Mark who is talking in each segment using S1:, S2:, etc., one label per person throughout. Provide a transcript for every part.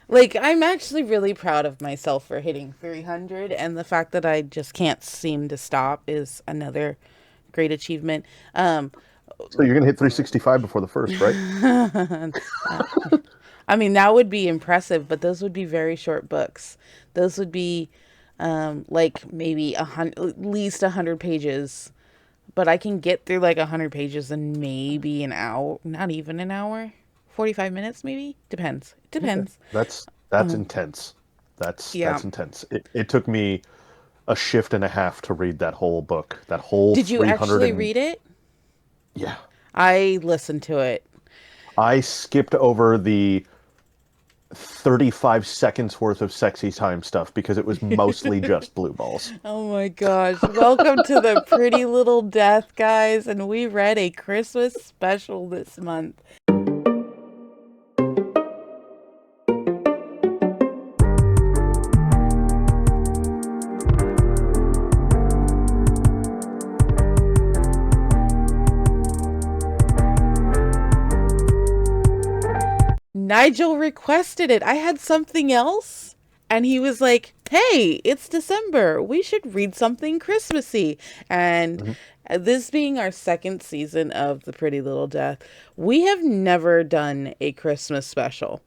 S1: Like, I'm actually really proud of myself for hitting 300, and the fact that I just can't seem to stop is another great achievement.
S2: So you're gonna hit 365 before the first, right?
S1: uh, I mean, that would be impressive, but those would be very short books. Those would be like maybe at least 100 pages. But I can get through like 100 pages in maybe an hour, not even an hour, 45 minutes maybe. Depends. It
S2: Okay.
S1: depends.
S2: That's intense.
S1: Yeah.
S2: That's intense. It took me a shift and a half to read that whole book. That whole
S1: Did you
S2: 300
S1: actually
S2: and
S1: read it?
S2: yeah.
S1: I listened to it.
S2: I skipped over the 35 seconds worth of sexy time stuff because it was mostly just blue balls.
S1: Oh my gosh. Welcome to the Pretty Little Death, guys. And we read a Christmas special this month. Nigel requested it. I had something else. And he was like, hey, it's December. We should read something Christmassy. And
S2: Mhm.
S1: this being our second season of The Pretty Little Death, we have never done a Christmas special.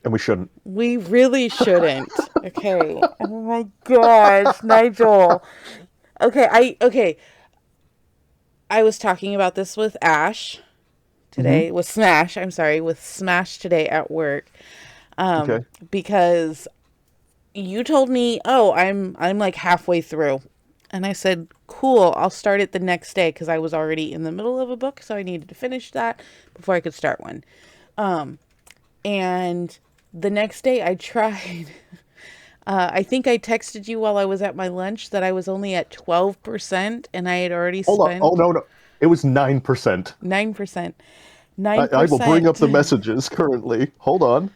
S2: And we shouldn't.
S1: We really shouldn't. Okay. Oh my gosh, Nigel. I was talking about this with Ash
S2: Hmm.
S1: today, with Smash. I'm sorry, with Smash today at work.
S2: Okay.
S1: Because you told me, "Oh, I'm like halfway through." And I said, "Cool, I'll start it the next day because I was already in the middle of a book, so I needed to finish that before I could start one." And the next day I tried. I think I texted you while I was at my lunch that I was only at 12% and I had already
S2: Hold on. Oh
S1: spent
S2: no, no. It was 9%.
S1: 9%.
S2: I will bring up
S1: 9%.
S2: the messages currently. Hold on.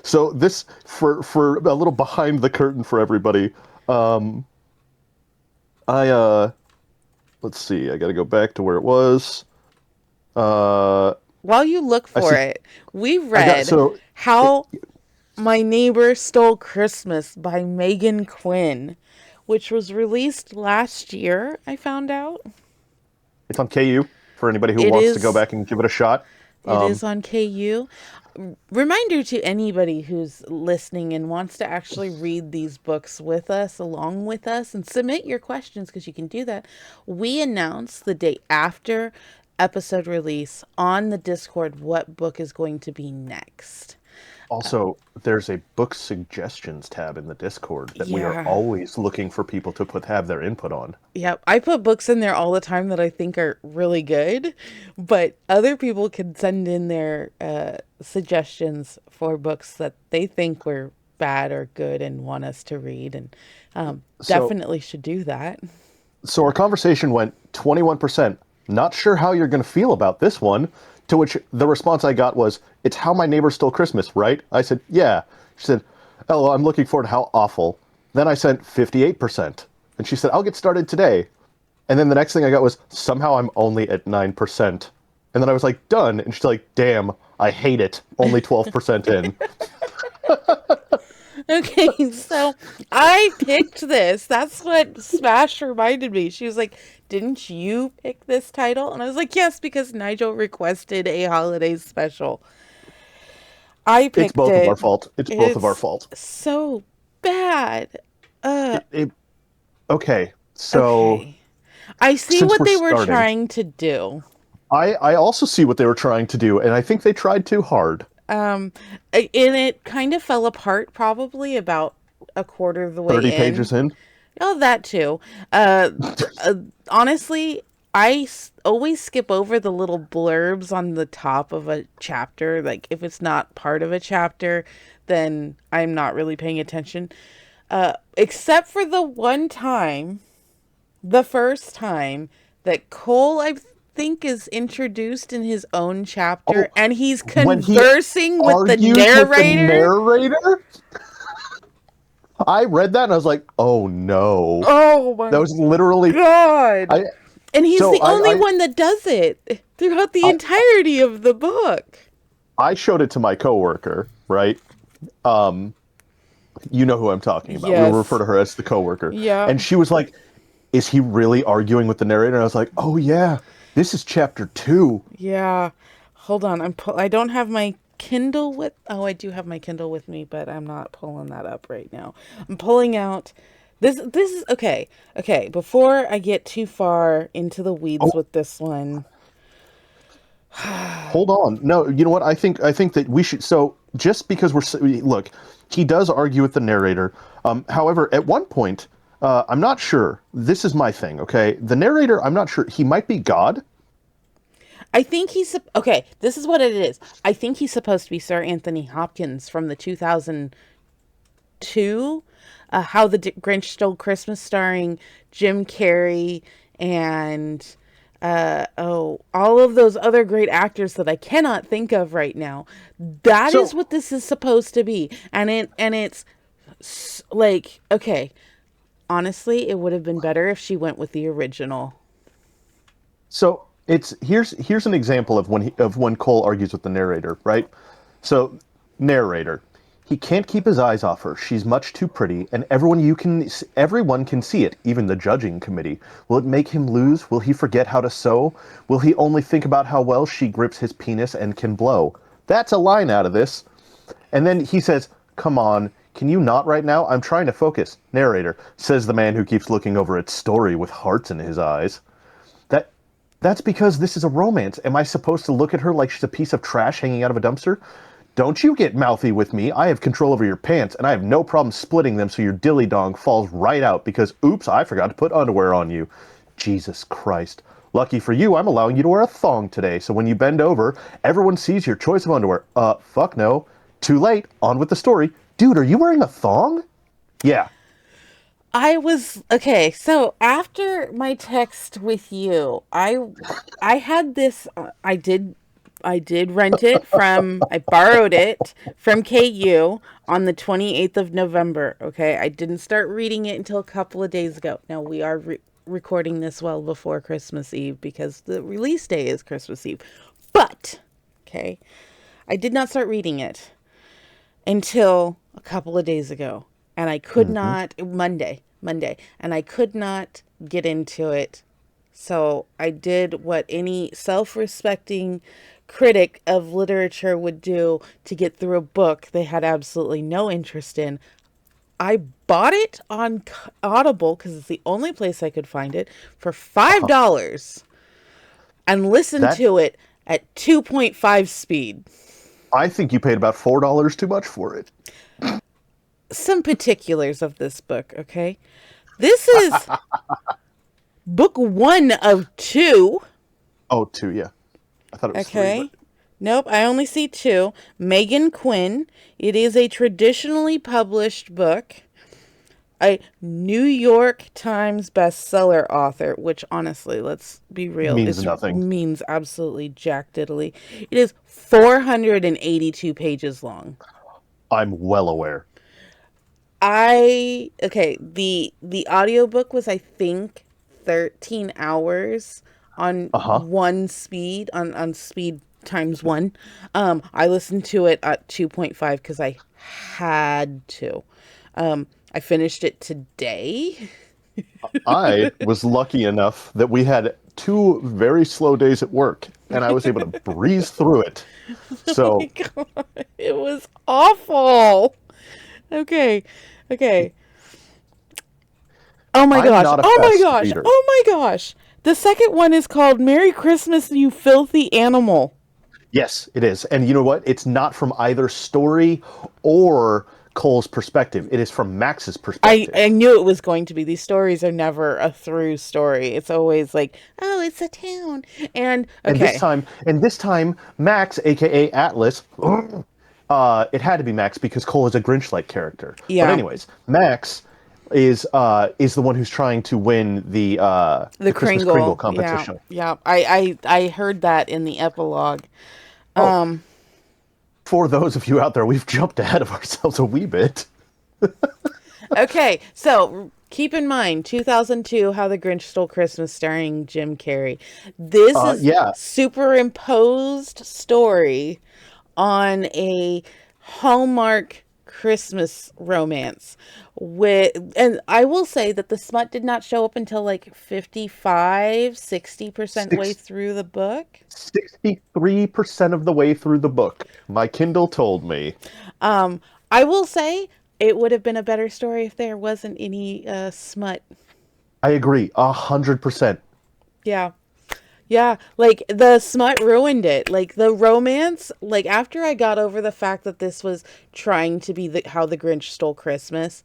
S2: So this for a little behind the curtain for everybody. Um, I let's see. I got to go back to where it was. Uh,
S1: While you look
S2: I
S1: for
S2: see.
S1: it, we
S2: I got
S1: read
S2: so. It,
S1: How My Neighbor Stole Christmas by Megan Quinn, which was released last year, I found out.
S2: it's on KU for anybody who
S1: It
S2: wants to go
S1: is
S2: back and give it a shot.
S1: it
S2: Um,
S1: is on KU. Reminder to anybody who's listening and wants to actually read these books with us, along with us, and submit your questions because you can do that. We announce the day after episode release on the Discord what book is going to be next.
S2: Also, there's a book suggestions tab in the Discord that we are
S1: Yeah.
S2: always looking for people to have their input on.
S1: Yep, I put books in there all the time that I think are really good, but other people can send in their suggestions for books that they think were bad or good and want us to read, and
S2: So,
S1: definitely should do that.
S2: so our conversation went 21%. Not sure how you're going to feel about this one. To which the response I got was, "It's How My Neighbor Stole Christmas, right?" I said, "Yeah." She said, "Oh, I'm looking forward to how awful." Then I sent 58%, and she said, "I'll get started today." And then the next thing I got was, "Somehow I'm only at 9%." And then I was like, "Done." And she's like, "Damn, I hate it. Only 12% in."
S1: Okay, so I picked this. That's what Smash reminded me. She was like, "Didn't you pick this title?" And I was like, "Yes, because Nigel requested a holiday special." I
S2: It's
S1: picked
S2: both of our
S1: it.
S2: fault. It's both of our
S1: It's
S2: fault.
S1: so bad. Uh,
S2: It okay. So
S1: okay. I see
S2: since
S1: what
S2: we're
S1: they were
S2: starting,
S1: trying to do.
S2: I also see what they were trying to do, and I think they tried too hard.
S1: Um, and it kind of fell apart probably about a quarter of the way
S2: 30
S1: in.
S2: pages in.
S1: Oh, that too. Uh, uh Honestly, always skip over the little blurbs on the top of a chapter. Like if it's not part of a chapter, then I'm not really paying attention. Except for the one time, the first time that Cole, I think, is introduced in his own chapter
S2: Oh,
S1: and he's
S2: when he
S1: conversing with the
S2: argues with the
S1: narrator.
S2: narrator, I read that and I was like, "Oh no."
S1: Oh
S2: That
S1: my
S2: was literally
S1: God.
S2: I
S1: And he's
S2: so
S1: the only one that does it throughout the
S2: I
S1: entirety of the book.
S2: I showed it to my coworker, right? You know who I'm talking about. We will refer
S1: Yes.
S2: to her as the coworker.
S1: Yeah.
S2: And she was like, "Is he really arguing with the narrator?" And I was like, "Oh yeah, this is chapter 2."
S1: Yeah. Hold on. I don't have my Kindle with. Oh, I do have my Kindle with me, but I'm not pulling that up right now. I'm pulling out. This is okay. Okay. Before I get too far into the weeds
S2: Oh,
S1: with this one.
S2: hold on. No, you know what? I think that we should. So just because look, he does argue with the narrator. However, at one point, I'm not sure. This is my thing. Okay, the narrator. I'm not sure. He might be God.
S1: I think okay. This is what it is. I think he's supposed to be Sir Anthony Hopkins from the 2002, How the Grinch Stole Christmas, starring Jim Carrey and all of those other great actors that I cannot think of right now. That is
S2: So
S1: what this is supposed to be, and it's like okay. Honestly, it would have been better if she went with the original.
S2: So it's here's an example of when Cole argues with the narrator, right? So narrator, he can't keep his eyes off her. She's much too pretty, and everyone can see it, even the judging committee. Will it make him lose? Will he forget how to sew? Will he only think about how well she grips his penis and can blow? That's a line out of this. And then he says, "Come on, can you not right now? I'm trying to focus." Narrator, says the man who keeps looking over its story with hearts in his eyes. That that's because this is a romance. Am I supposed to look at her like she's a piece of trash hanging out of a dumpster? Don't you get mouthy with me. I have control over your pants, and I have no problem splitting them so your dilly dong falls right out because, oops, I forgot to put underwear on you. Jesus Christ. Lucky for you, I'm allowing you to wear a thong today, so when you bend over, everyone sees your choice of underwear. Fuck no. Too late. On with the story. Dude, are you wearing a thong? Yeah.
S1: I was okay. So after my text with you, I had this. I did rent it from. I borrowed it from KU on the 28th of November. Okay, I didn't start reading it until a couple of days ago. Now we are recording this well before Christmas Eve because the release day is Christmas Eve. But okay, I did not start reading it until a couple of days ago. And I could
S2: Mm-hmm.
S1: not, Monday, and I could not get into it. So I did what any self respecting critic of literature would do to get through a book they had absolutely no interest in. I bought it on Audible because it's the only place I could find it for
S2: Uh-huh.
S1: $5 and listened
S2: That
S1: to it at 2.5 speed.
S2: I think you paid about $4 too much for it.
S1: Some particulars of this book, okay? This is book one of two,
S2: Oh, two, yeah. I thought it was three, but
S1: okay? Nope, I only see two. Megan Quinn. It is a traditionally published book, a New York Times bestseller author, which honestly, let's be real,
S2: means
S1: it
S2: nothing.
S1: means absolutely jack diddly. It is 482 pages long.
S2: I'm well aware.
S1: Okay, the audiobook was I think 13 hours on
S2: Uh-huh.
S1: one speed on speed times 1. I listened to it at 2.5 cuz I had to. I finished it today.
S2: I was lucky enough that we had two very slow days at work, and I was able to breeze through it.
S1: Oh my
S2: So
S1: god. It was awful. Okay. Okay. Oh my
S2: I'm
S1: gosh.
S2: not a
S1: Oh my
S2: fast
S1: gosh.
S2: reader.
S1: Oh my gosh. The second one is called Merry Christmas, You Filthy Animal.
S2: Yes, it is. And you know what? It's not from either story or Cole's perspective. It is from Max's
S1: I
S2: perspective.
S1: knew it was going to be. These stories are never a through story. It's always like, oh, it's a town. And okay.
S2: And this time, Max, aka Atlas, it had to be Max because Cole is a Grinch-like character. But
S1: Yeah.
S2: anyways, Max is the one who's trying to win
S1: The
S2: the Christmas Kringle
S1: Kringle. Yeah.
S2: competition.
S1: Yeah. I heard that in the epilogue.
S2: Oh,
S1: Um
S2: for those of you out there, we've jumped ahead of ourselves a wee bit.
S1: okay, so keep in mind 2002 How the Grinch Stole Christmas starring Jim Carrey. This is
S2: Yeah,
S1: superimposed story on a Hallmark Christmas romance with, and I will say that the smut did not show up until like 55, 60% way
S2: Six,
S1: through the book.
S2: 63% of the way through the book. My Kindle told me.
S1: Um, I will say it would have been a better story if there wasn't any smut.
S2: I agree, 100%.
S1: Yeah. Yeah, like the smut ruined it. Like the romance, like after I got over the fact that this was trying to be how the Grinch stole Christmas,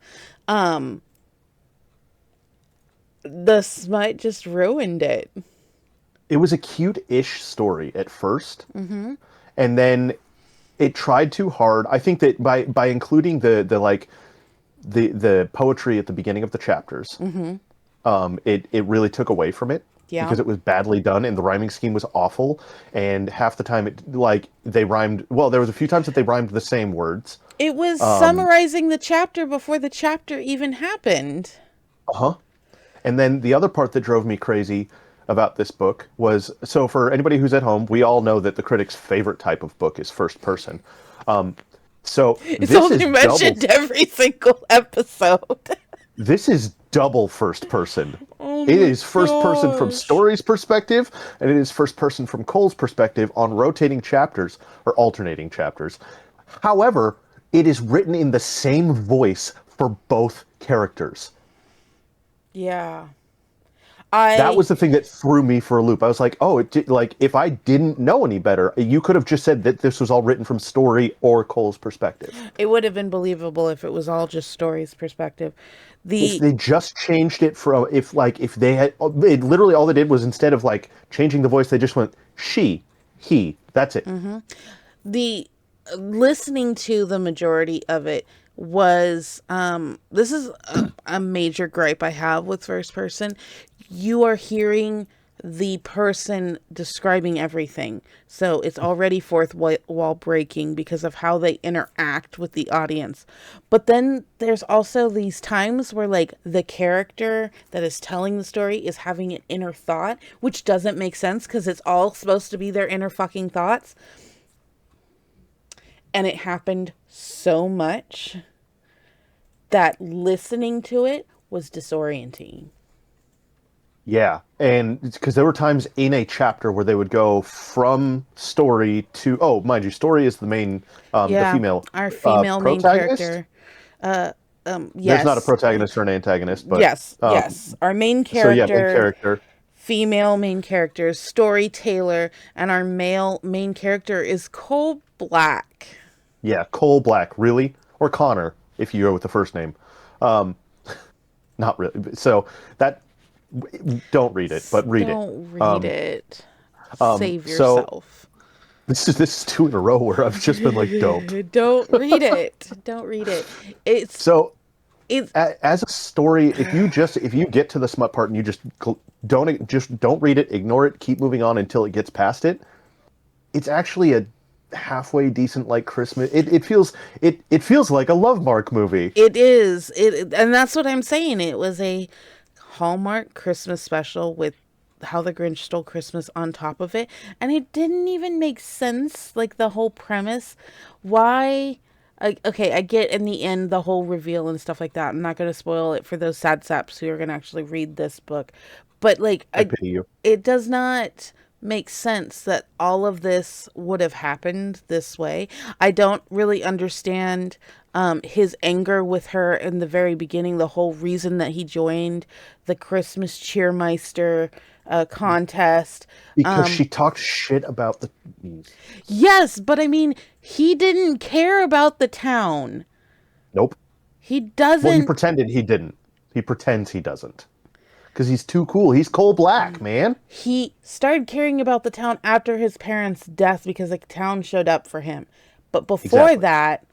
S1: um the smut just ruined it.
S2: It was a cute-ish story at first,
S1: Mhm.
S2: and then it tried too hard. I think that by including the like the poetry at the beginning of the chapters,
S1: Mhm.
S2: it really took away from it
S1: Yeah.
S2: because it was badly done and the rhyming scheme was awful. And half the time, it like they rhymed. Well, there was a few times that they rhymed the same words.
S1: It was
S2: Um,
S1: summarizing the chapter before the chapter even happened.
S2: uh-huh. And then the other part that drove me crazy about this book was, so for anybody who's at home, we all know that the critic's favorite type of book is first person. Um, so
S1: It's only mentioned every single episode.
S2: this is double first person.
S1: Oh
S2: It
S1: my
S2: is first person from
S1: gosh.
S2: Story's perspective, and it is first person from Cole's perspective on rotating chapters or alternating chapters. However, it is written in the same voice for both characters.
S1: Yeah.
S2: That
S1: I
S2: was the thing that threw me for a loop. I was like, oh, like if I didn't know any better, you could have just said that this was all written from Story or Cole's perspective.
S1: It would have been believable if it was all just Story's perspective.
S2: If
S1: The
S2: they just changed it from, if they had, it literally all they did was, instead of like changing the voice, they just went she, he. That's it.
S1: the listening to the majority of it was this is a major gripe I have with first person. You are hearing the person describing everything, so it's already fourth wall breaking because of how they interact with the audience. But then there's also these times where like the character that is telling the story is having an inner thought, which doesn't make sense because it's all supposed to be their inner fucking thoughts. And it happened so much that listening to it was disorienting.
S2: Yeah, and because there were times in a chapter where they would go from Story to, oh, mind you, Story is the main, the
S1: Yeah,
S2: female
S1: our female main
S2: protagonist.
S1: character.
S2: There's not a
S1: Yes,
S2: protagonist or an antagonist, but
S1: yes. Our main
S2: so yeah, main
S1: character,
S2: character.
S1: female main character, storyteller, and our male main character is Cole Black.
S2: Yeah, Cole Black, really, or Connor if you go with the first name. Um, Not really. So that, don't read it, but read it.
S1: Don't read it. Save
S2: So
S1: yourself.
S2: this is two in a row where I've just been like, don't.
S1: Don't read it. Don't read it. It's
S2: So
S1: it's
S2: as a story, if you get to the smut part and you don't read it, ignore it, keep moving on until it gets past it. It's actually a halfway decent like Christmas. It feels like a Lovemark movie.
S1: It is. And that's what I'm saying. It was a Hallmark Christmas special with How the Grinch Stole Christmas on top of it, and it didn't even make sense, like the whole premise. Why okay, I get in the end the whole reveal and stuff like that. I'm not going to spoil it for those sad saps who are going to actually read this book. But like
S2: I pity you.
S1: it does not make sense that all of this would have happened this way. I don't really understand his anger with her in the very beginning, the whole reason that he joined the Christmas Cheermeister contest.
S2: Because she talked shit about the.
S1: Yes, but I mean, he didn't care about the town.
S2: Nope.
S1: He
S2: Well, he
S1: doesn't.
S2: pretended he didn't. He pretends he doesn't. Because he's too cool. He's Cole Black, man.
S1: He started caring about the town after his parents' death because the town showed up for him. But before
S2: Exactly.
S1: that,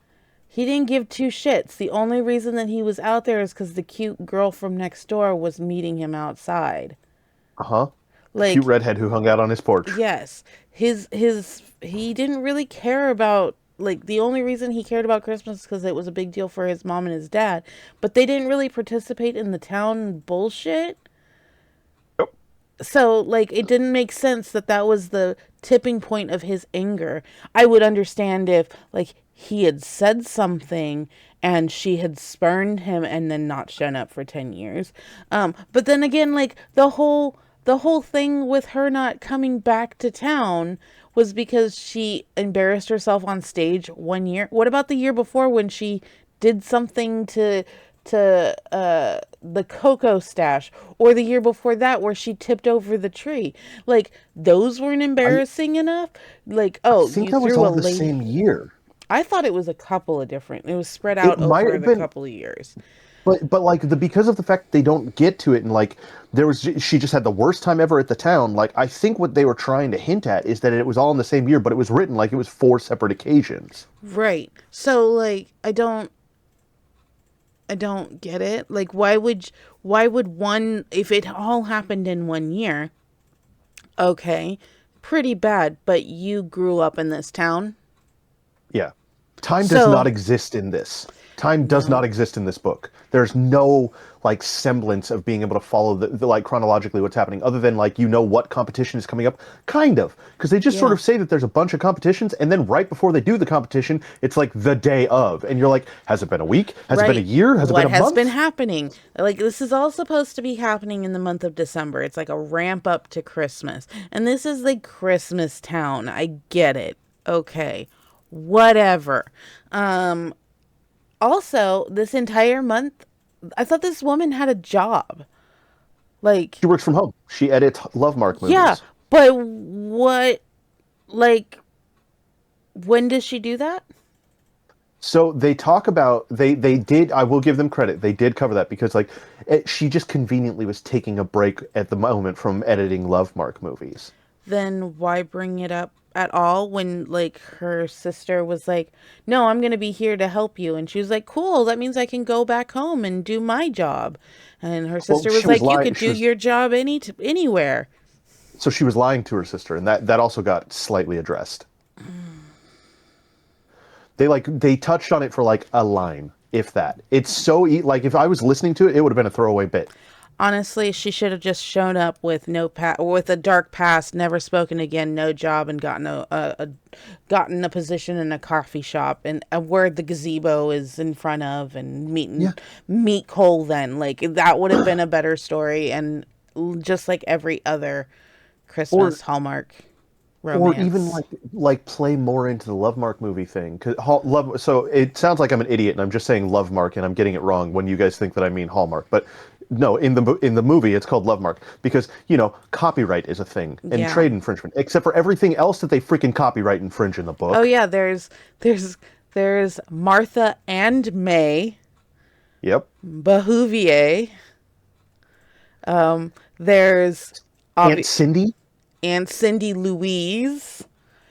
S1: he didn't give two shits. The only reason that he was out there is because the cute girl from next door was meeting him outside.
S2: Uh-huh. The cute
S1: Like,
S2: redhead who hung out on his porch.
S1: yes, he didn't really care about, like, the only reason he cared about Christmas is because it was a big deal for his mom and his dad. But they didn't really participate in the town bullshit.
S2: Nope.
S1: So, like, it didn't make sense that that was the tipping point of his anger. I would understand if, like, he had said something and she had spurned him and then not shown up for 10 years. But then again, like the whole thing with her not coming back to town was because she embarrassed herself on stage 1 year. What about the year before when she did something to the cocoa stash, or the year before that where she tipped over the tree? Like those weren't
S2: I
S1: embarrassing enough. Like,
S2: I
S1: oh,
S2: think
S1: you
S2: that was
S1: threw a
S2: all the
S1: lady.
S2: same year.
S1: I thought it was a couple of different. It was spread
S2: It
S1: out
S2: might
S1: over
S2: have
S1: the
S2: been,
S1: couple of years.
S2: but like the because of the fact they don't get to it, and like she just had the worst time ever at the town. Like I think what they were trying to hint at is that it was all in the same year, but it was written like it was four separate occasions.
S1: Right. So like I don't get it. Like why would one, if it all happened in 1 year, okay, pretty bad, but you grew up in this town.
S2: Yeah. Time does not
S1: So,
S2: exist in this. Time does not
S1: no.
S2: exist in this book. There's no like semblance of being able to follow the like chronologically what's happening other than like you know what competition is coming up kind of because they just sort
S1: Yeah.
S2: of say that there's a bunch of competitions and then right before they do the competition it's like the day of and you're like has it been a week? Has it been a
S1: Right.
S2: year? Has it been
S1: What
S2: a
S1: has been
S2: month?
S1: happening? Like this is all supposed to be happening in the month of December. It's like a ramp up to Christmas. And this is like Christmas town. I get it. Okay. Whatever. Um Also, this entire month I thought this woman had a job. Like,
S2: She works from home. She edits Lovemark
S1: yeah,
S2: movies.
S1: but what, like, when does she do that?
S2: So they talk about they did I will give them credit. They did cover that because like she just conveniently was taking a break at the moment from editing Lovemark movies.
S1: Then why bring it up at all when, like, her sister was like, no, I'm going to be here to help you? And she was like, cool, that means I can go back home and do my job. And her
S2: Well,
S1: sister was
S2: she was
S1: like, you
S2: lying.
S1: could do your job anywhere.
S2: So she was lying to her sister, and that also got slightly addressed. They touched on it for like a line, if that. It's so like if I was listening to it, it would have been a throwaway bit.
S1: Honestly, she should have just shown up with no with a dark past, never spoken again, no job, and gotten a position in a coffee shop and where the gazebo is in front of, and
S2: Yeah.
S1: meet Cole. Then, like, that would have been a better story, and just like every other
S2: Or
S1: Christmas Hallmark
S2: or even
S1: romance.
S2: like play more into the Lovemark movie thing. So it sounds like I'm an idiot and I'm just saying Lovemark and I'm getting it wrong when you guys think that I mean Hallmark. But no, in the movie it's called Lovemark because copyright is a thing and
S1: Yeah.
S2: trade infringement, except for everything else that they freaking copyright infringe in the
S1: Oh
S2: book.
S1: yeah. There's there's Martha and May
S2: Yep.
S1: Behuvier. There's
S2: Aunt
S1: obvi-
S2: Cindy.
S1: Aunt Cindy Louise.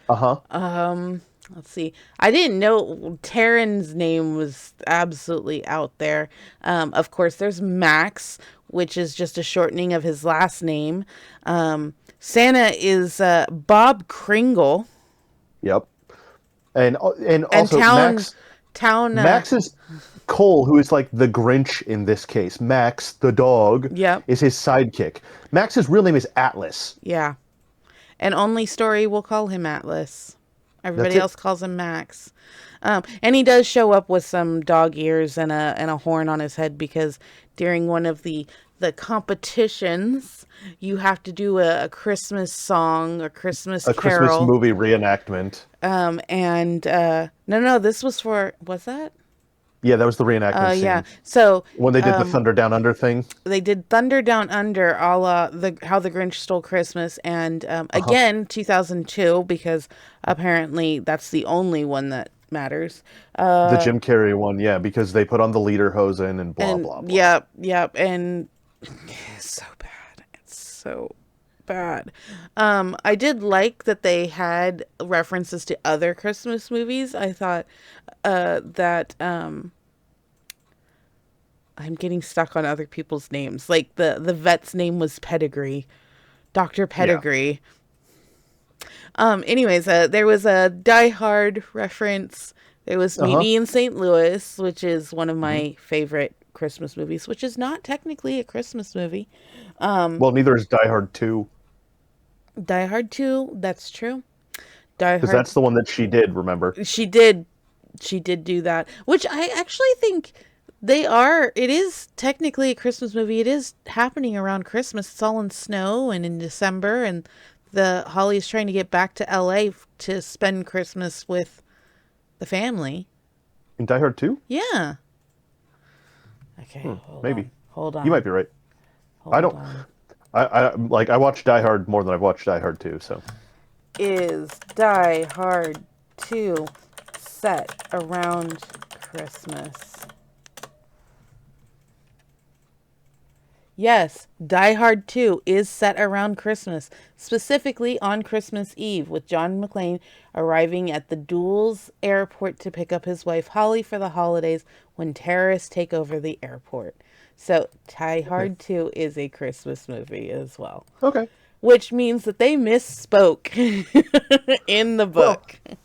S2: Uh-huh.
S1: Let's see. I didn't know Taryn's name was absolutely out there. Of course, there's Max, which is just a shortening of his last name. Santa is Bob Kringle,
S2: Yep. And
S1: and
S2: also
S1: town.
S2: Max is Cole, who is like the Grinch in this case. Max, the dog,
S1: Yep,
S2: is his sidekick. Max's real name is Atlas.
S1: yeah. And only story will call him Atlas.
S2: That's
S1: Everybody
S2: it.
S1: else calls him Max. And he does show up with some dog ears and a horn on his head because during one of the competitions, you have to do a Christmas song, a Christmas
S2: A Christmas
S1: carol.
S2: movie reenactment.
S1: And no, this was for, what's that?
S2: Yeah, that was the reenactment
S1: Yeah.
S2: scene
S1: So
S2: when they did the Thunder Down Under thing.
S1: they did Thunder Down Under, a la the How the Grinch Stole Christmas, and
S2: Uh-huh.
S1: again 2002, because apparently that's the only one that matters.
S2: The Jim Carrey one, yeah, because they put on the lederhosen and blah
S1: And
S2: blah blah.
S1: yep, and it's so bad. It's so bad. I did like that they had references to other Christmas movies. I thought that I'm getting stuck on other people's names. Like the vet's name was Pedigree, Doctor
S2: Yeah.
S1: Pedigree. Anyways, there was a Die Hard reference. There was Meet
S2: Uh-huh.
S1: Me in St. Louis, which is one of
S2: Hmm.
S1: my favorite Christmas movies, which is not technically a Christmas movie.
S2: Well, neither is Die Hard 2,
S1: Die Hard 2, that's true. Die
S2: because
S1: Hard,
S2: that's the one that she did, remember?
S1: she did she did do that, which I actually think it is technically a Christmas movie. It is happening around Christmas. It's all in snow and in December, and the Holly is trying to get back to LA to spend Christmas with the family.
S2: In Die Hard 2?
S1: Yeah. Okay,
S2: Maybe.
S1: Hold on.
S2: You might be right. I don't.
S1: On.
S2: I watched Die Hard more than I've watched Die Hard 2, so.
S1: Is Die Hard 2 set around Christmas? Yes, Die Hard 2 is set around Christmas, specifically on Christmas Eve, with John McClane arriving at the Dulles airport to pick up his wife Holly for the holidays when terrorists take over the airport. So, Die Hard 2 is a Christmas movie as well.
S2: Okay.
S1: Which means that they misspoke in the book.
S2: Well,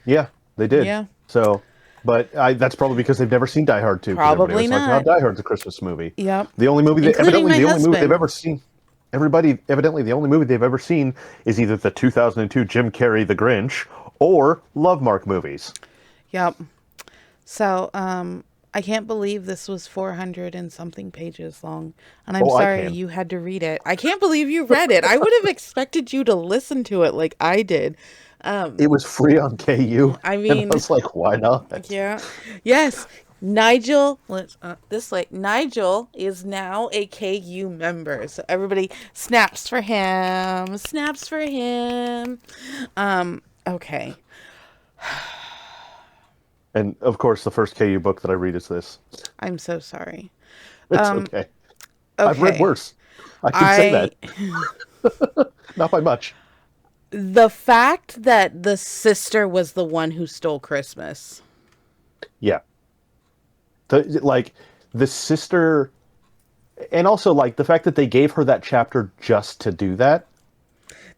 S2: yeah, they did.
S1: Yeah.
S2: So, but that's probably because they've never seen Die Hard 2.
S1: Probably not.
S2: Like, oh, Die Hard's a Christmas movie.
S1: Yep.
S2: The only movie
S1: Including my
S2: the only movie
S1: husband.
S2: they've ever seen. Evidently, the only movie they've ever seen is either the 2002 Jim Carrey The Grinch or Lovemark movies.
S1: Yep. So, I can't believe this was 400 and something pages long. And I'm sorry you had to read it. I can't believe you read it. I would have expected you to listen to it like I did.
S2: It was free on KU.
S1: I mean,
S2: and I was like, why not?
S1: Yeah. Yes. Nigel, Nigel is now a KU member. So everybody snaps for him. Snaps for him. Okay.
S2: And of course, the first KU book that I read is this.
S1: I'm so sorry.
S2: It's okay. I've read worse. I can say that. Not by much.
S1: The fact that the sister was the one who stole Christmas.
S2: Yeah. The sister, and also like the fact that they gave her that chapter just to do that.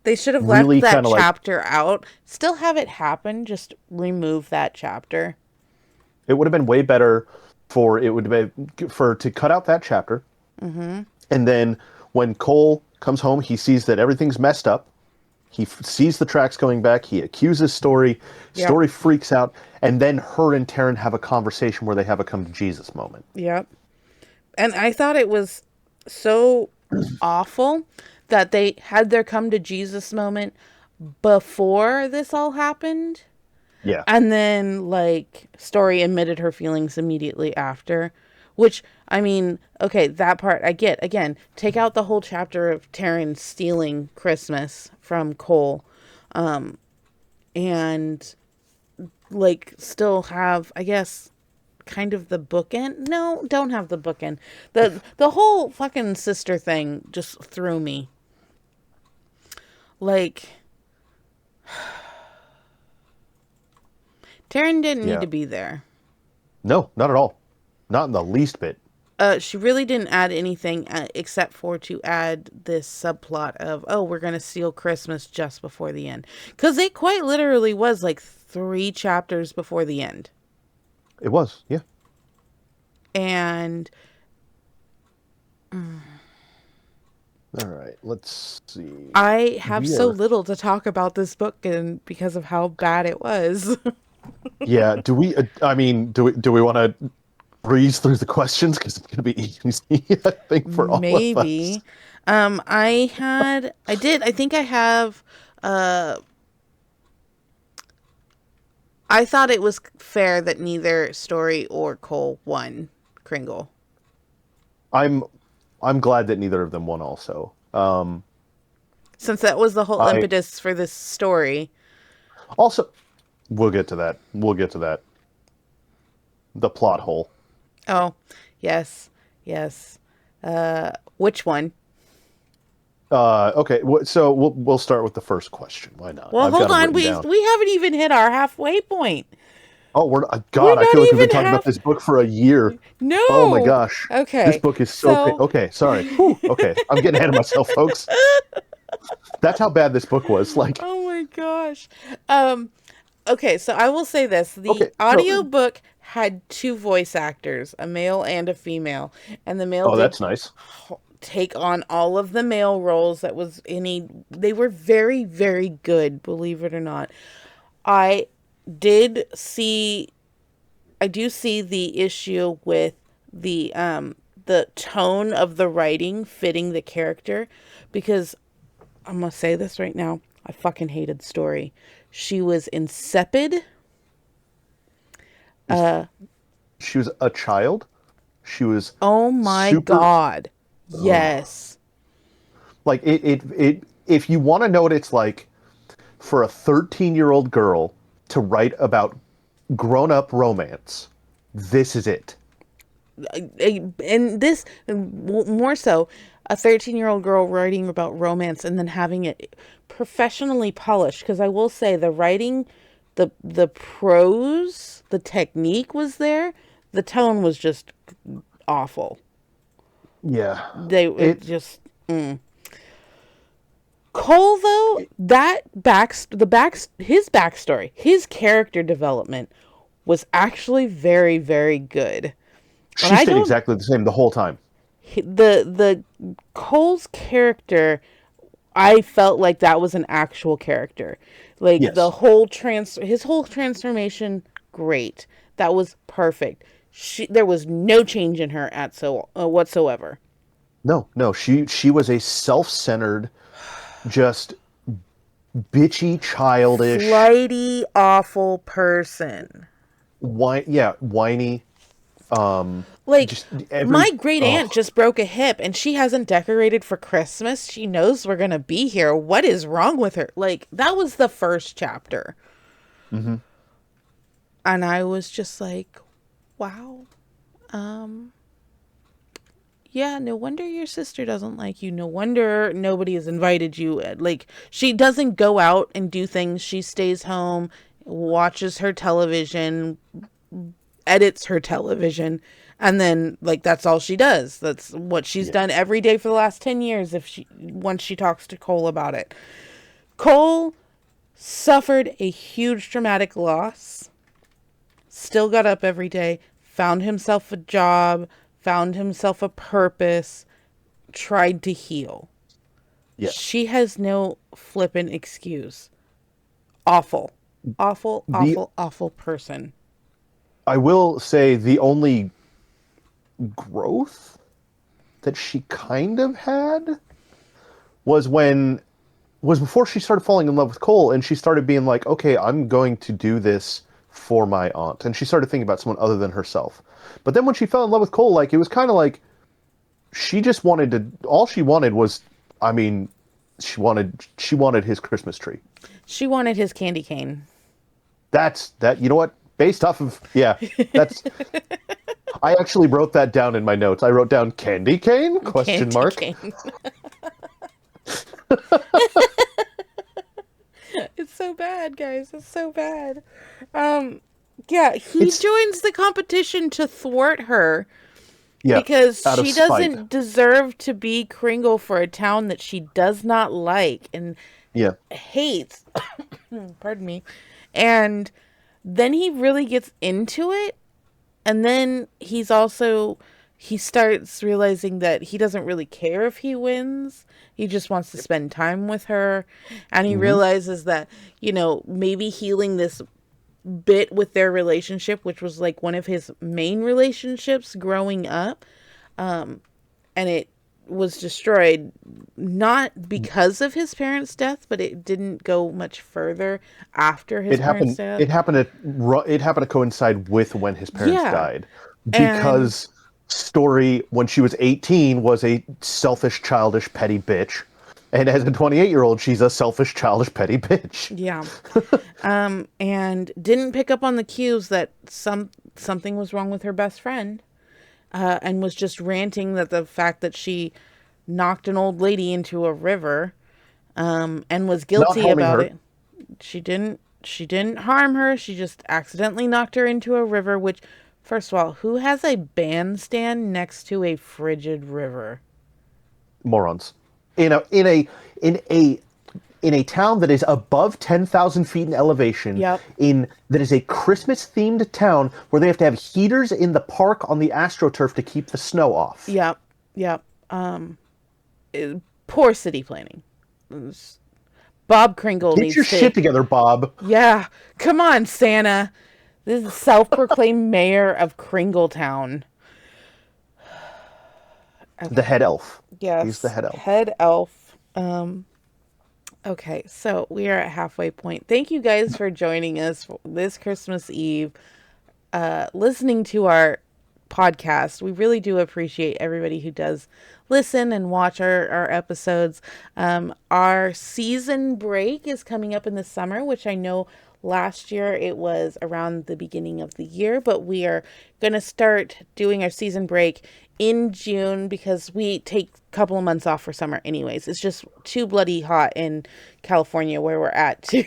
S1: They should have left that chapter out. Still have it happen. Just remove that chapter.
S2: It would have been way better to cut out that chapter. Mm-hmm. And then when Cole comes home, he sees that everything's messed up. He sees the tracks going back. He accuses Story.
S1: Yep.
S2: Story freaks out. And then her and Taryn have a conversation where they have a come to Jesus moment.
S1: Yep. And I thought it was so awful that they had their come to Jesus moment before this all happened.
S2: Yeah.
S1: And then, like, Story admitted her feelings immediately after. Which, I mean, okay, that part I get. Again, take out the whole chapter of Taryn stealing Christmas from Cole. And, like, still have, I guess, kind of the bookend. No, don't have the bookend. The whole fucking sister thing just threw me. Like, Taryn didn't need to be there.
S2: No, not at all. Not in the least bit.
S1: She really didn't add anything except for to add this subplot of, oh, we're going to steal Christmas just before the end. Because it quite literally was like 3 chapters before the end.
S2: It was, yeah.
S1: And...
S2: All right, let's see.
S1: I have so little to talk about this book and because of how bad it was.
S2: Yeah, do we want to breeze through the questions because it's going to be easy, I think, for all of us.
S1: Maybe. I think I have, I thought it was fair that neither Story or Cole won Kringle.
S2: I'm glad that neither of them won also.
S1: Since that was the whole impetus for this story.
S2: Also, we'll get to that. The plot hole.
S1: Oh, yes. Which one?
S2: Okay, so we'll start with the first question. Why not?
S1: Well, hold on. We haven't even hit our halfway point.
S2: Oh, I feel like we've been talking about this book for a year.
S1: No.
S2: Oh my gosh.
S1: Okay.
S2: This book is so okay, sorry. Whew, okay. I'm getting ahead of myself, folks. That's how bad this book was. Like,
S1: oh my gosh. Okay, so I will say this. The audiobook had 2 voice actors, a male and a female. And the male
S2: that's nice.
S1: Take on all of the male roles that was they were very, very good, believe it or not. I did see I do see the issue with the tone of the writing fitting the character, because I'm gonna say this right now. I fucking hated the story. She was insipid.
S2: She was a child. She was
S1: Oh my
S2: super
S1: god. Yes.
S2: like it if you want to know what it's like for a 13-year-old girl to write about grown-up romance, this is it.
S1: And this, more so, a 13-year-old girl writing about romance and then having it professionally polished. Because I will say the writing, the prose, the technique was there. The tone was just awful.
S2: Yeah.
S1: It
S2: It
S1: just Cole, though, his backstory, his character development was actually very, very good. And
S2: she
S1: I
S2: stayed
S1: don't
S2: exactly the same the whole time.
S1: the Cole's character, I felt like that was an actual character. Like the
S2: Yes.
S1: whole his whole transformation, great. That was perfect. There was no change in her whatsoever.
S2: No, no, she was a self-centered, just bitchy, childish,
S1: Flighty, awful person.
S2: whiny,
S1: Like,
S2: just every
S1: my great aunt
S2: oh
S1: just broke a hip and she hasn't decorated for Christmas. She knows we're going to be here. What is wrong with her? Like, that was the first chapter.
S2: hmm
S1: And I was just like, wow. Yeah, no wonder your sister doesn't like you. No wonder nobody has invited you. Like, she doesn't go out and do things. She stays home, watches her television, edits her television, and then like that's all she does. That's what she's
S2: yeah.
S1: done every day for the last 10 years once she talks to Cole about it. Cole suffered a huge traumatic loss, still got up every day, found himself a job, found himself a purpose, tried to heal.
S2: Yes.
S1: She has no flippin' excuse. Awful. Awful,
S2: The
S1: awful, awful person.
S2: I will say the only growth that she kind of had was when was before she started falling in love with Cole and she started being like, okay, I'm going to do this for my aunt. And she started thinking about someone other than herself. But then when she fell in love with Cole, like it was kind of like she just wanted to all she wanted was I mean, she wanted his Christmas tree.
S1: She wanted his candy cane.
S2: That's that you know what? Based off of yeah, that's I actually wrote that down in my notes. I wrote down candy cane question
S1: Candy
S2: mark.
S1: cane. It's so bad, guys. It's so bad. Um, yeah, he
S2: It's
S1: joins the competition to thwart her
S2: yeah,
S1: because
S2: out of
S1: she
S2: spite.
S1: doesn't deserve to be Kringle for a town that she does not like and
S2: Yeah.
S1: hates. Pardon me. And then he really gets into it. And then he starts realizing that he doesn't really care if he wins. He just wants to spend time with her. And he
S2: hmm
S1: realizes that, maybe healing this bit with their relationship, which was like one of his main relationships growing up, and it was destroyed not because of his parents' death, but it didn't go much further after his
S2: It
S1: parents'
S2: happened.
S1: death.
S2: It happened to coincide with when his parents
S1: Yeah.
S2: died,
S1: And
S2: because Story, when she was 18, was a selfish, childish, petty bitch, and as a 28-year-old, she's a selfish, childish, petty bitch.
S1: yeah. And didn't pick up on the cues that something was wrong with her best friend, and was just ranting that the fact that she knocked an old lady into a river, and was
S2: Not
S1: guilty
S2: harming
S1: about
S2: her.
S1: it. She didn't harm her. She just accidentally knocked her into a river, which, first of all, who has a bandstand next to a frigid river?
S2: Morons. In a in a town that is above 10,000 feet in elevation,
S1: Yep.
S2: in that is a Christmas themed town where they have to have heaters in the park on the AstroTurf to keep the snow off.
S1: Yep. Yep. Poor city planning. Bob Kringle
S2: Get your
S1: needs to.
S2: shit together, Bob.
S1: Yeah. Come on, Santa. This is self-proclaimed mayor of Kringletown.
S2: The
S1: Okay.
S2: head elf. He's the
S1: Yes,
S2: head elf.
S1: head elf. Okay, so we are at halfway point. Thank you guys for joining us for this Christmas Eve, listening to our podcast. We really do appreciate everybody who does listen and watch our episodes. Our season break is coming up in the summer, which I know last year it was around the beginning of the year, but we are going to start doing our season break in June because we take a couple of months off for summer anyways. It's just too bloody hot in California where we're at to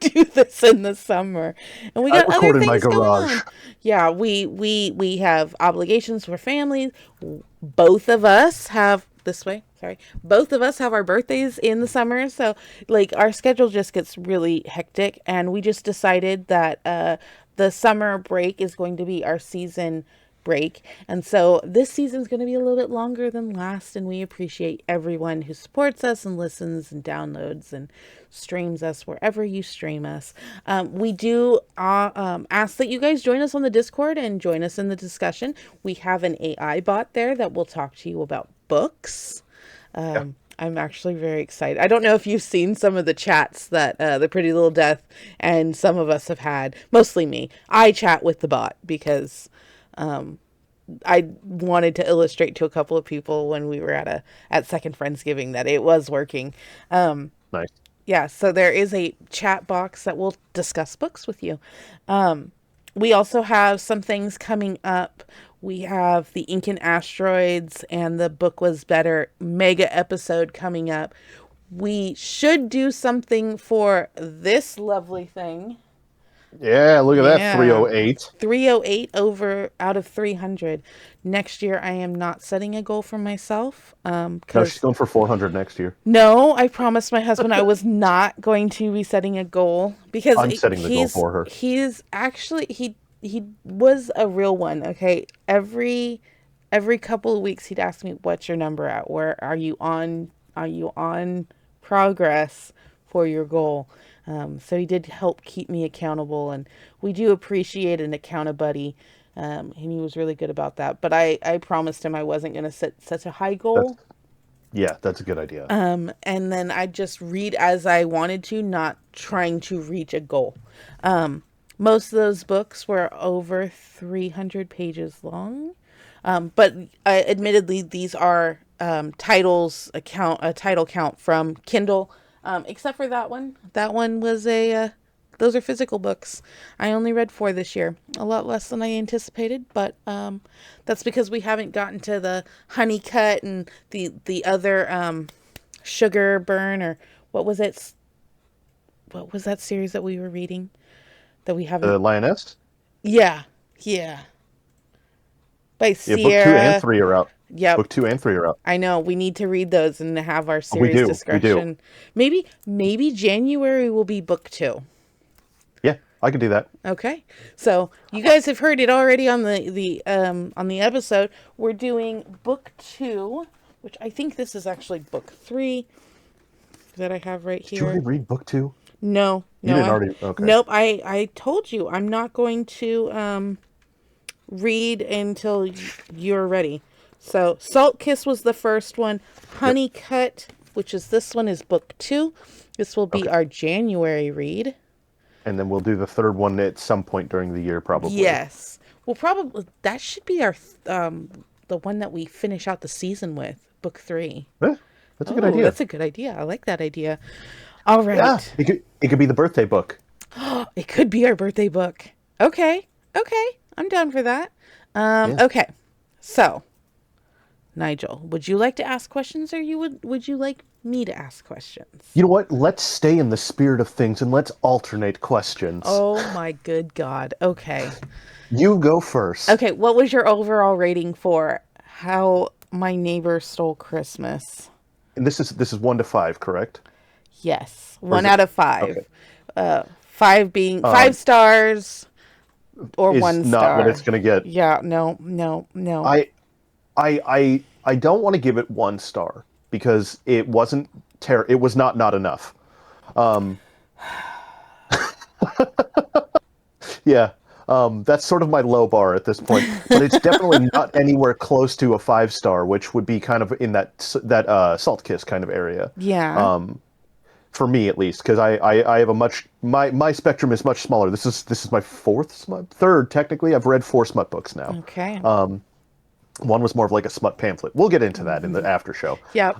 S1: do this in the summer. And we
S2: I
S1: got other
S2: record in my
S1: things going
S2: garage.
S1: on. Yeah, we have obligations for families. Both of us have this way. Sorry. Both of us have our birthdays in the summer, so like our schedule just gets really hectic, and we just decided that the summer break is going to be our season break. And so this season is going to be a little bit longer than last, and we appreciate everyone who supports us and listens and downloads and streams us wherever you stream us. We do ask that you guys join us on the Discord and join us in the discussion. We have an AI bot there that will talk to you about books.
S2: Yeah.
S1: I'm actually very excited. I don't know if you've seen some of the chats that the Pretty Little Death and some of us have had. Mostly me. I chat with the bot because I wanted to illustrate to a couple of people when we were at Second Friendsgiving that it was working.
S2: Nice.
S1: Yeah, so there is a chat box that will discuss books with you. We also have some things coming up. We have the Ink and Asteroids and the Book Was Better mega episode coming up. We should do something for this lovely thing.
S2: Yeah, look at that
S1: Yeah.
S2: 308.
S1: 308 over out of 300. Next year, I am not setting a goal for myself.
S2: No, she's
S1: Because
S2: going for 400 next year.
S1: no, I promised my husband I was not going to be setting a goal because
S2: I'm setting the goal for her.
S1: he's actually he was a real one. Okay, every couple of weeks he'd ask me, "What's your number at? Where are you on? Are you on progress for your goal?" So he did help keep me accountable, and we do appreciate an account buddy. And he was really good about that. But I promised him I wasn't going to set such a high
S2: That's
S1: goal.
S2: Yeah, that's a good idea.
S1: And then I just read as I wanted to, not trying to reach a goal. Most of those books were over 300 pages long. But admittedly, these are a title count from Kindle, except for that one. That one was those are physical books. I only read 4 this year, a lot less than I anticipated, but that's because we haven't gotten to the Honeycut and the other Sugar Burn, or what was it? What was that series that we were reading that we haven't?
S2: The Lioness?
S1: Yeah, yeah, by
S2: Yeah, book two and
S1: Sierra.
S2: three are out.
S1: Yep.
S2: Book two and three are out.
S1: I know we need to read those and have our
S2: We
S1: series
S2: do. We do.
S1: discussion. Maybe January will be book 2.
S2: Yeah, I can do that.
S1: Okay. So you guys have heard it already on on the episode. We're doing book 2, which I think this is actually book 3 that I have right
S2: Did you already
S1: here.
S2: read book two?
S1: No,
S2: You
S1: no,
S2: didn't already. Okay.
S1: nope. I told you I'm not going to read until you're ready. So Salt Kiss was the first one.
S2: Yep.
S1: Honeycut, which is this one, is book 2. This will be
S2: Okay.
S1: our January read.
S2: And then we'll do the third one at some point during the year, probably.
S1: Yes. Well, probably that should be our the one that we finish out the season with, book 3.
S2: Eh, that's a good
S1: Oh,
S2: idea.
S1: that's a good idea. I like that idea. All
S2: Yeah,
S1: right.
S2: it could be the birthday book.
S1: It could be our birthday book. Okay. Okay. I'm down for that.
S2: Yeah.
S1: Okay. So, Nigel, would you like to ask questions, or would you like me to ask questions?
S2: You know what? Let's stay in the spirit of things and let's alternate questions.
S1: Oh my good God. Okay.
S2: You go first.
S1: Okay, what was your overall rating for How My Neighbor Stole Christmas?
S2: And this is 1 to 5, correct?
S1: Yes.
S2: Or is
S1: 1
S2: it
S1: out of 5.
S2: okay?
S1: 5 being
S2: Um,
S1: 5 stars or
S2: is
S1: 1
S2: not what
S1: star.
S2: it's gonna get.
S1: Yeah, no, no, no.
S2: I I don't want to give it 1 star because it wasn't it was not enough. Um, yeah. That's sort of my low bar at this point, but it's definitely not anywhere close to a 5-star, which would be kind of in that Salt Kiss kind of area.
S1: Yeah.
S2: Um, for me at least, because I have a much my spectrum is much smaller. This is my third technically. I've read 4 smut books now.
S1: Okay.
S2: One was more of like a smut pamphlet. We'll get into that in the after show.
S1: Yep.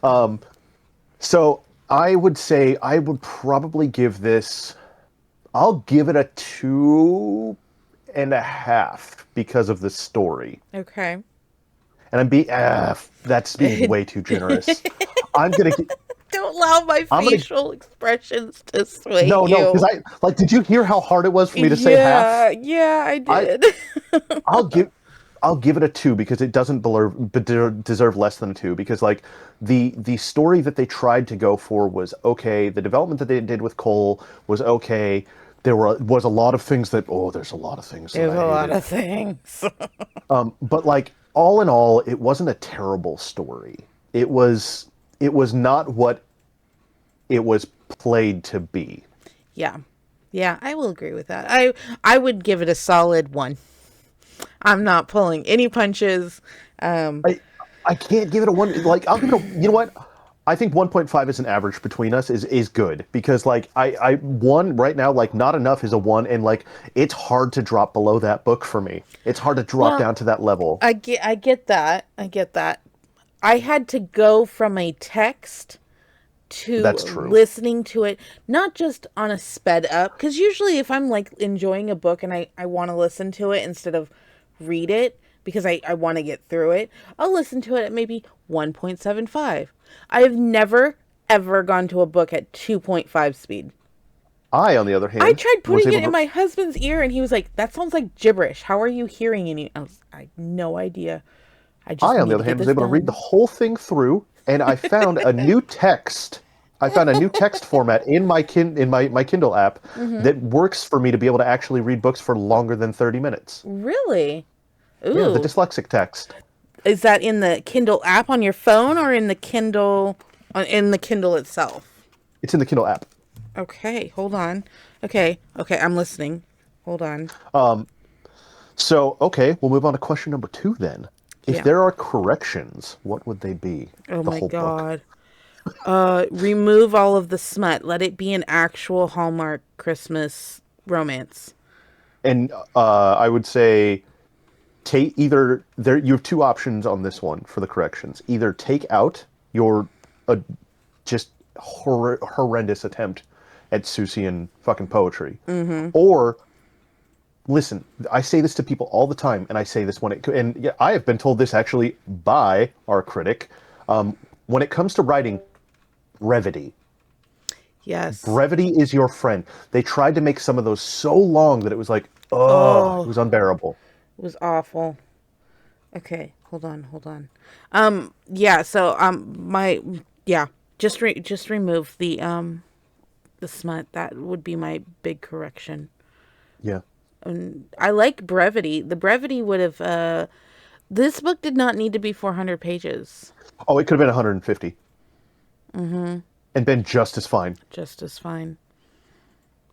S2: So I would say I would probably give this. I'll give it a 2.5 because of the story.
S1: Okay.
S2: And that's being way too generous. I'm gonna.
S1: Don't allow my facial expressions to sway you.
S2: No, because did you hear how hard it was for me to say half?
S1: Yeah, I did.
S2: I'll give it a 2 because it doesn't deserve less than a 2 because like the story that they tried to go for was okay. The development that they did with Cole was okay. There was a lot of things there's a lot of things.
S1: There's a lot of things.
S2: But like all in all, it wasn't a terrible story. It was not what it was played to be.
S1: Yeah. Yeah, I will agree with that. I would give it a solid 1. I'm not pulling any punches.
S2: I can't give it a 1. Like I'll give it you know what? I think 1.5 is an average between us is good because like I 1 right now, like not enough is a 1, and like it's hard to drop below that book for me. It's hard to drop down to that level.
S1: I get that. I had to go from a text to listening to it, not just on a sped up, because usually if I'm like enjoying a book and I want to listen to it instead of read it because I want to get through it, I'll listen to it at maybe 1.75. I have never ever gone to a book at 2.5 speed.
S2: I, on the other hand,
S1: I tried putting it in my husband's ear and he was like, that sounds like gibberish. How are you hearing any? I had no idea.
S2: I, on the other hand, was able to read the whole thing through, and I found a new text. I found a new text format in my Kindle app that works for me to be able to actually read books for longer than 30 minutes.
S1: Really? Ooh.
S2: Yeah, the dyslexic text.
S1: Is that in the Kindle app on your phone or in the Kindle itself?
S2: It's in the Kindle app.
S1: Okay, hold on. Okay, I'm listening. Hold on.
S2: So, okay, we'll move on to question number 2 then. If there are corrections, what would they be?
S1: Oh my God. Remove all of the smut. Let it be an actual Hallmark Christmas romance.
S2: And I would say you have 2 options on this one for the corrections. Either take out your just horrendous attempt at Seussian fucking poetry, or listen, I say this to people all the time, and I say this I have been told this actually by our critic. When it comes to writing, brevity.
S1: Yes.
S2: Brevity is your friend. They tried to make some of those so long that it was like, it was unbearable.
S1: It was awful. Okay, hold on. Just remove the smut. That would be my big correction.
S2: Yeah.
S1: I like brevity. The brevity would have this book did not need to be 400 pages.
S2: Oh, it could have been 150. And been just as fine.
S1: Just as fine.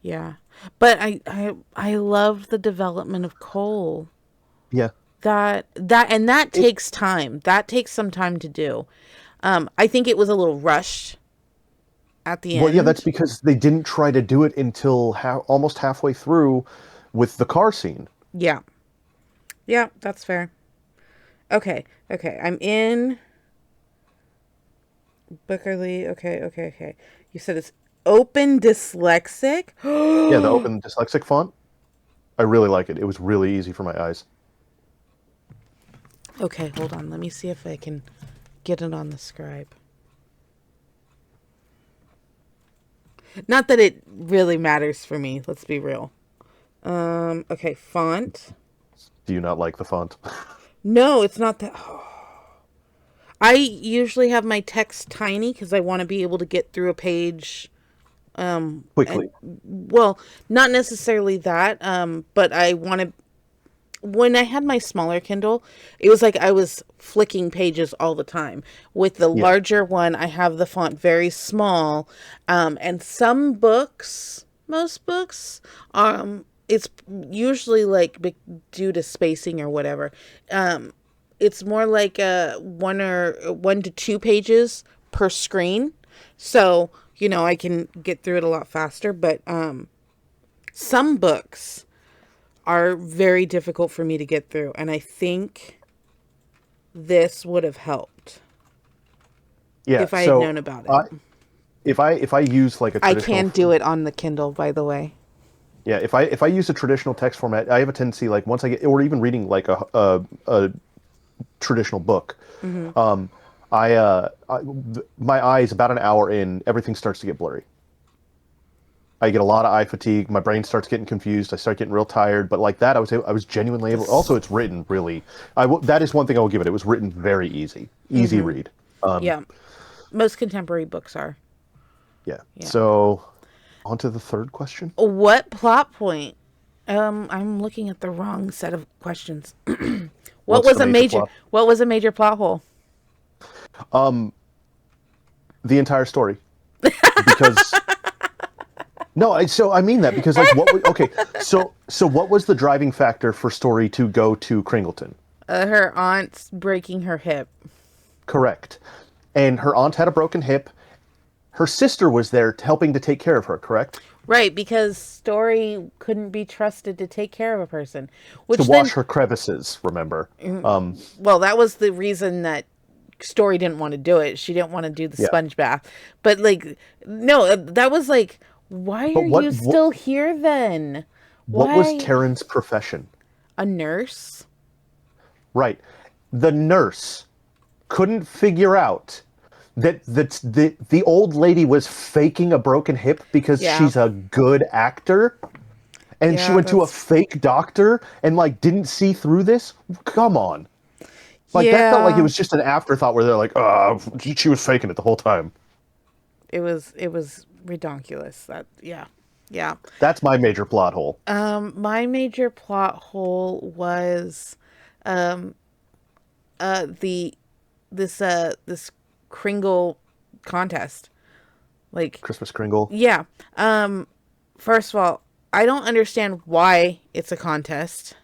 S1: Yeah. But I loved the development of Cole.
S2: Yeah.
S1: That takes time. That takes some time to do. I think it was a little rushed at the end.
S2: Well, yeah, that's because they didn't try to do it until almost halfway through with the car scene.
S1: Yeah. Yeah, that's fair. Okay. I'm in Bookerly. Okay. You said it's open dyslexic?
S2: Yeah, the open dyslexic font. I really like it. It was really easy for my eyes.
S1: Okay, hold on. Let me see if I can get it on the scribe. Not that it really matters for me. Let's be real. Okay, font.
S2: Do you not like the font?
S1: No, it's not that. Oh. I usually have my text tiny because I want to be able to get through a page
S2: Quickly.
S1: Well, not necessarily that, but I want to. When I had my smaller Kindle, it was like I was flicking pages all the time. With the larger one, I have the font very small, and some books, most books, it's usually like due to spacing or whatever. It's more like 1 to 2 pages per screen. So, I can get through it a lot faster, but some books are very difficult for me to get through, and I think this would have helped
S2: Yeah.
S1: if I had
S2: So
S1: known about it.
S2: I, if I use like a
S1: I
S2: traditional
S1: can do it on the Kindle, by the way.
S2: yeah, if I use a traditional text format, I have a tendency like once I get or even reading like a traditional book,
S1: Hmm.
S2: my eyes about an hour in, everything starts to get blurry. I get a lot of eye fatigue. My brain starts getting confused. I start getting real tired. But like that, I was genuinely able. Also,
S1: This,
S2: it's written really. That is one thing I will give it. It was written very easy
S1: hmm
S2: read.
S1: Yeah, most contemporary books are.
S2: Yeah.
S1: Yeah.
S2: So, on to the third question.
S1: What plot point? I'm looking at the wrong set of questions. What
S2: What's
S1: was
S2: the
S1: a
S2: major
S1: major
S2: plot?
S1: what was a major plot hole?
S2: The entire story, because no, I mean that because like okay, so what was the driving factor for Story to go to Kringleton?
S1: Her aunt's breaking her hip.
S2: Correct. And her aunt had a broken hip. Her sister was there helping to take care of her, correct?
S1: Right, because Story couldn't be trusted to take care of a person.
S2: To
S1: Which then,
S2: wash her crevices, remember?
S1: well, that was the reason that Story didn't want to do it. She didn't want to do the
S2: Yeah.
S1: sponge bath. But, like, no, that was like, why
S2: But
S1: are you still here then?
S2: what was
S1: Why?
S2: Taryn's profession?
S1: A nurse?
S2: Right. The nurse couldn't figure out that the old lady was faking a broken hip because
S1: Yeah.
S2: she's a good actor, and she
S1: Yeah,
S2: went to a
S1: that's.
S2: fake doctor and like didn't see through this. Come on. Like that felt like it
S1: Yeah.
S2: was just an afterthought where they're like, she was faking it the whole time.
S1: It was redonkulous. That, yeah. Yeah.
S2: That's my major plot hole.
S1: My major plot hole was um the this Kringle contest. Like,
S2: Christmas Kringle,
S1: yeah. First of all, I don't understand why it's a contest.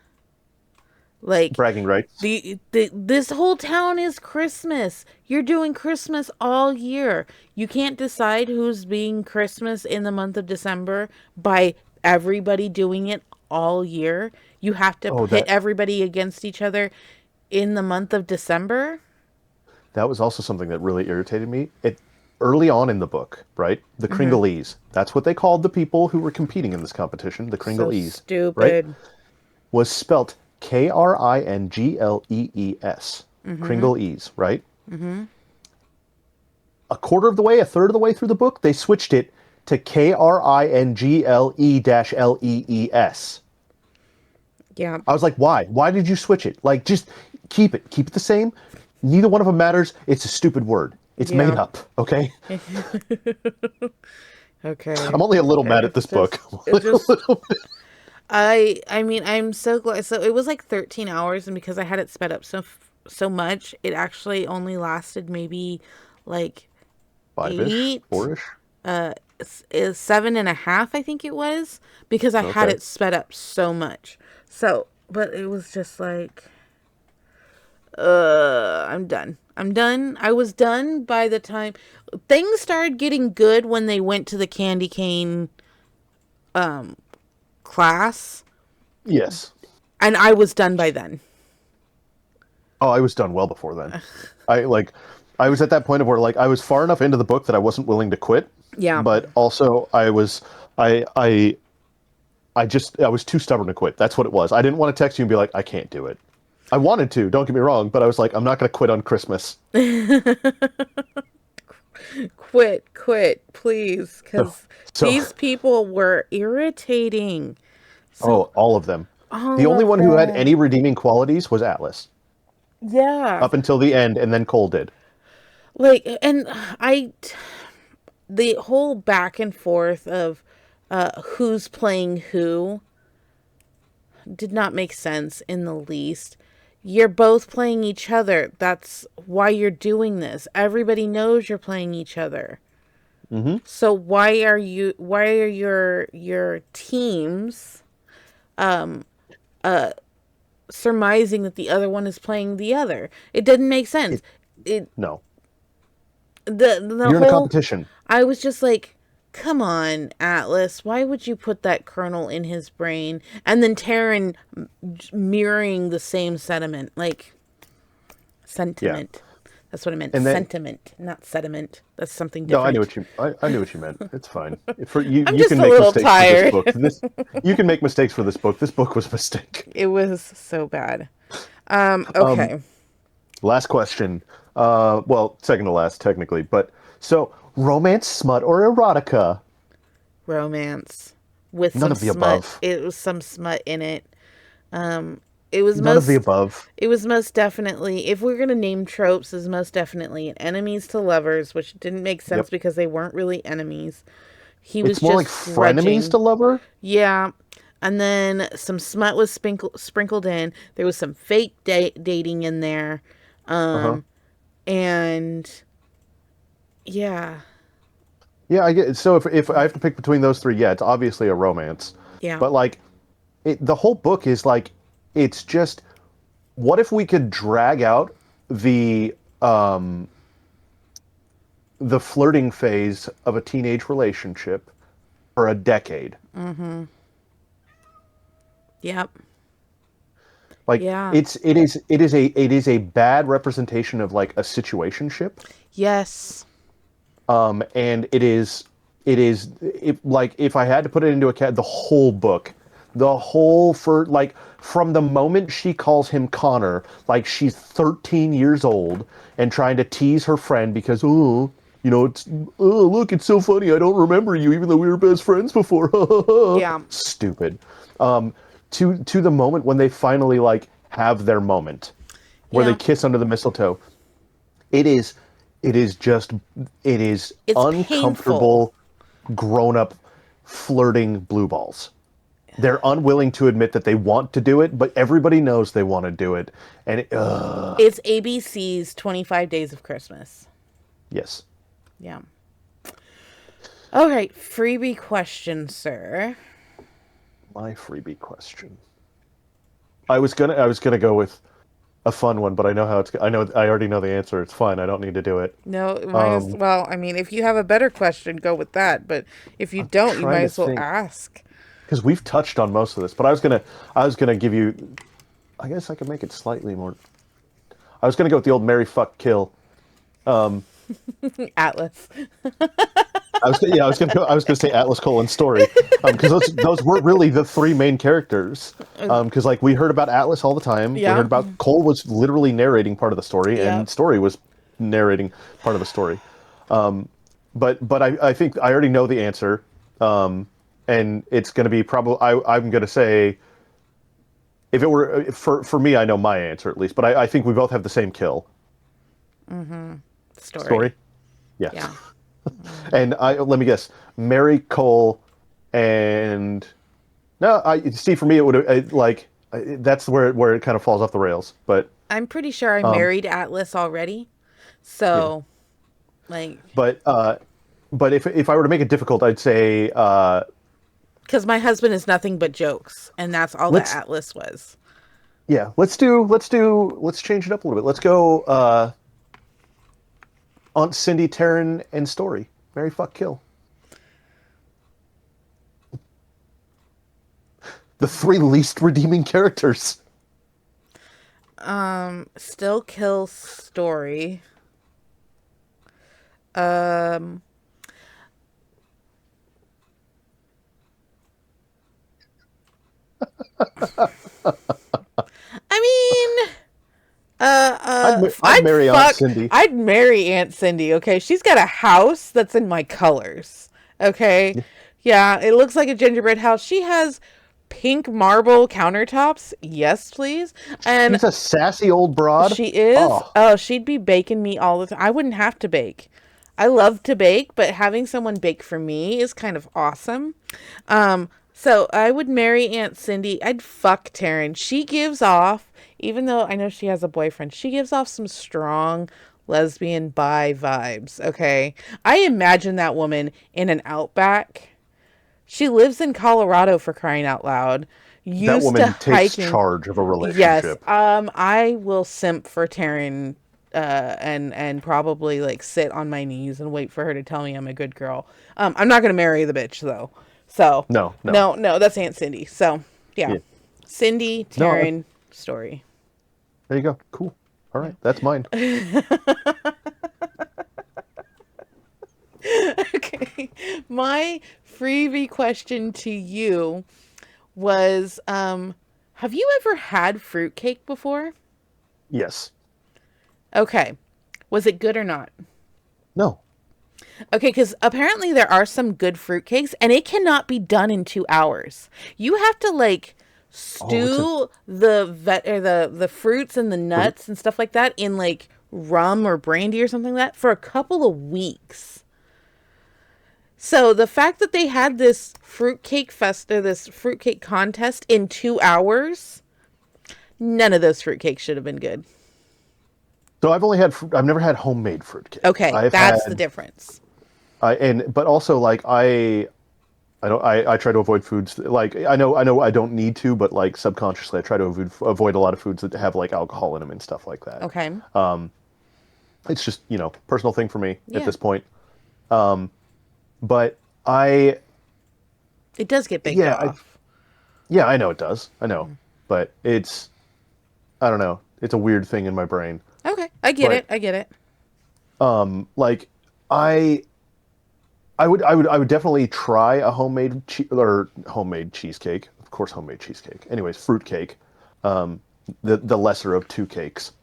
S1: Like,
S2: bragging rights.
S1: this whole town is Christmas. You're doing Christmas all year. You can't decide who's being Christmas in the month of December by everybody doing it all year. You have to
S2: Oh,
S1: pit
S2: that
S1: everybody against each other in the month of December.
S2: that was also something that really irritated me. It early on in the book, right? The
S1: Hmm.
S2: Kringleese. That's what they called the people who were competing in this competition. The
S1: So
S2: Kringleese, right?
S1: stupid.
S2: Was spelt Kringlees.
S1: Hmm.
S2: Kringleese, right?
S1: Hmm.
S2: A quarter of the way, a third of the way through the book, they switched it to Kringle-Lees.
S1: Yeah.
S2: I was like, why? Why did you switch it? Like, just keep it the same. Neither one of them matters. It's a stupid word. It's made
S1: Yeah.
S2: up. Okay.
S1: Okay.
S2: I'm only a little mad at
S1: It's
S2: this book.
S1: just it
S2: A
S1: just
S2: little bit.
S1: I mean, I'm so glad. So it was like 13 hours, and because I had it sped up so much, it actually only lasted maybe like
S2: Five-ish,
S1: eight,
S2: four-ish.
S1: is 7.5, I think it was, because I had
S2: Okay.
S1: it sped up so much. So, but it was just like, I'm done. I'm done. I was done by the time things started getting good when they went to the candy cane class,
S2: Yes.
S1: and I was done by then.
S2: Oh, I was done well before then. I like, I was at that point of where like I was far enough into the book that I wasn't willing to quit,
S1: Yeah.
S2: but also I I I was too stubborn to quit. That's what it was. I didn't want to text you and be like, I can't do it. I wanted to, don't get me wrong, but I was like, I'm not going to quit on Christmas.
S1: Quit, please,
S2: So,
S1: because
S2: so
S1: these people were irritating.
S2: oh,
S1: So,
S2: all of them. The
S1: all
S2: only
S1: of
S2: one who had
S1: them.
S2: any redeeming qualities was Atlas
S1: Yeah.
S2: up until the end, and then Cole did.
S1: Like, and the whole back and forth of who's playing who did not make sense in the least. You're both playing each other. That's why you're doing this. Everybody knows you're playing each other.
S2: Hmm.
S1: So why are your teams surmising that the other one is playing the other. It didn't make sense.
S2: It,
S1: It
S2: no,
S1: the
S2: you're in a
S1: whole
S2: competition.
S1: I was just like, come on, Atlas, why would you put that kernel in his brain? And then Taryn mirroring the same sentiment, like
S2: Yeah,
S1: sentiment. That's what I meant.
S2: and then
S1: Sentiment, not sediment. That's something
S2: no,
S1: different.
S2: I knew what you meant. It's fine. For you,
S1: I'm
S2: you
S1: just
S2: can
S1: a
S2: make
S1: little
S2: mistakes for this
S1: tired.
S2: book. This you can make mistakes for this book. This book was a mistake.
S1: It was so bad.
S2: Um,
S1: Okay.
S2: Last question. Well, second to last technically, but so romance, smut, or erotica?
S1: Romance with
S2: None
S1: some
S2: of the
S1: smut.
S2: above.
S1: It was some smut in it. Um, it was
S2: None of the
S1: most.
S2: above.
S1: It was most definitely. If we're gonna name tropes, is most definitely enemies to lovers, which didn't make sense
S2: Yep.
S1: because they weren't really enemies. He was
S2: It's more like
S1: just
S2: frenemies
S1: grudging.
S2: to lover.
S1: Yeah. And then some smut was sprinkled in. There was some fake dating in there.
S2: Uh huh.
S1: Um, and yeah,
S2: Yeah, I get it. So if I have to pick between those three, yeah, it's obviously a romance.
S1: yeah,
S2: But like the whole book is like it's just what if we could drag out the um the flirting phase of a teenage relationship for a decade.
S1: yep,
S2: Like
S1: yeah,
S2: it is a bad representation of like a situationship.
S1: yes,
S2: And like if I had to put it into a cat, the whole book, the whole for like from the moment she calls him Connor, like she's 13 years old and trying to tease her friend because it's look, it's so funny. I don't remember you even though we were best friends before.
S1: yeah,
S2: Stupid. Um, to the moment when they finally like have their moment where they
S1: yeah.
S2: kiss under the mistletoe. It is it is just it is
S1: It's painful.
S2: uncomfortable grown up flirting blue balls. They're unwilling to admit that they want to do it, but everybody knows they want to do it. And
S1: It's ABC's 25 Days of Christmas.
S2: yes,
S1: Yeah. All right, freebie question, sir.
S2: my freebie question. I was gonna go with a fun one, but I know how it's. I already know the answer. It's fine. I don't need to do it.
S1: No, might as
S2: Um,
S1: well. I mean, if you have a better question, go with that. But if you
S2: I'm
S1: don't, you
S2: trying
S1: might
S2: to
S1: as well
S2: think
S1: ask.
S2: because we've touched on most of this, but I was gonna give you. I guess I could make it slightly more. I was gonna go with the old Mary fuck kill.
S1: Atlas.
S2: I was gonna say Atlas colon story, because those were really the three main characters. Because like we heard about Atlas all the time, we
S1: Yeah.
S2: heard about Cole was literally narrating part of the story,
S1: Yeah.
S2: and Story was narrating part of the story. But I think I already know the answer, and it's gonna be probably I'm gonna say if it were for me I know my answer at least, but I think we both have the same kill.
S1: Story.
S2: Story, yeah.
S1: Yeah.
S2: And let me guess, Mary Cole and no, I see. For me, it would have that's where it kind of falls off the rails. But
S1: I'm pretty sure I
S2: um,
S1: married Atlas already.
S2: yeah,
S1: So, like,
S2: but if I were to make it difficult, I'd say
S1: because my husband is nothing but jokes, and that's all that
S2: let's
S1: Atlas was.
S2: yeah let's change it up a little bit. Let's go Aunt Cindy, Taryn, and Story. Mary fuck kill. The three least redeeming characters.
S1: Still kill Story. Um, I mean,
S2: I'd marry Aunt
S1: fuck.
S2: Cindy.
S1: I'd marry Aunt Cindy. Okay, she's got a house that's in my colors. Okay, yeah, it looks like a gingerbread house. She has pink marble countertops. Yes, please. And
S2: She's a sassy old broad.
S1: she is.
S2: Oh,
S1: Oh, she'd be baking me all the time. I wouldn't have to bake. I love to bake, but having someone bake for me is kind of awesome. So I would marry Aunt Cindy. I'd fuck Taryn. She gives off, even though I know she has a boyfriend, she gives off some strong lesbian bi vibes. Okay. I imagine that woman in an outback. She lives in Colorado, for crying out loud.
S2: That
S1: used to
S2: woman takes
S1: hiking.
S2: charge of a
S1: Yes.
S2: relationship.
S1: I will simp for Taryn, and probably like sit on my knees and wait for her to tell me I'm a good girl. I'm not gonna marry the bitch though. So
S2: No, no.
S1: no, no, that's Aunt Cindy. So yeah,
S2: Yeah.
S1: Cindy,
S2: No,
S1: Taryn story.
S2: there you go. Cool. All
S1: Yeah.
S2: right, that's mine.
S1: Okay. My freebie question to you was, have you ever had fruitcake before?
S2: Yes.
S1: Okay. Was it good or not?
S2: No.
S1: Okay, because apparently there are some good fruitcakes, and it cannot be done in 2 hours. You have to like
S2: Oh, it's a
S1: stew the vet or the fruits and the
S2: fruit.
S1: nuts and stuff like that in like rum or brandy or something like that for a couple of weeks. So the fact that they had this fruitcake fest or this fruitcake contest in 2 hours, none of those fruitcakes should have been good.
S2: So I've never had homemade fruitcake.
S1: Okay,
S2: I've
S1: that's the
S2: had
S1: difference.
S2: but also like I try to avoid foods like I know I don't need to, but like subconsciously I try to avoid a lot of foods that have like alcohol in them and stuff like that.
S1: Okay.
S2: It's just, personal thing for me at
S1: Yeah.
S2: this point. But I
S1: It does get baked
S2: yeah,
S1: off.
S2: yeah, I know it does. I know. But I don't know. It's a weird thing in my brain.
S1: Okay. I get
S2: But
S1: it. I get it.
S2: like I I would definitely try a homemade cheesecake. Of course, homemade cheesecake. Anyways, fruitcake, um, the lesser of two cakes.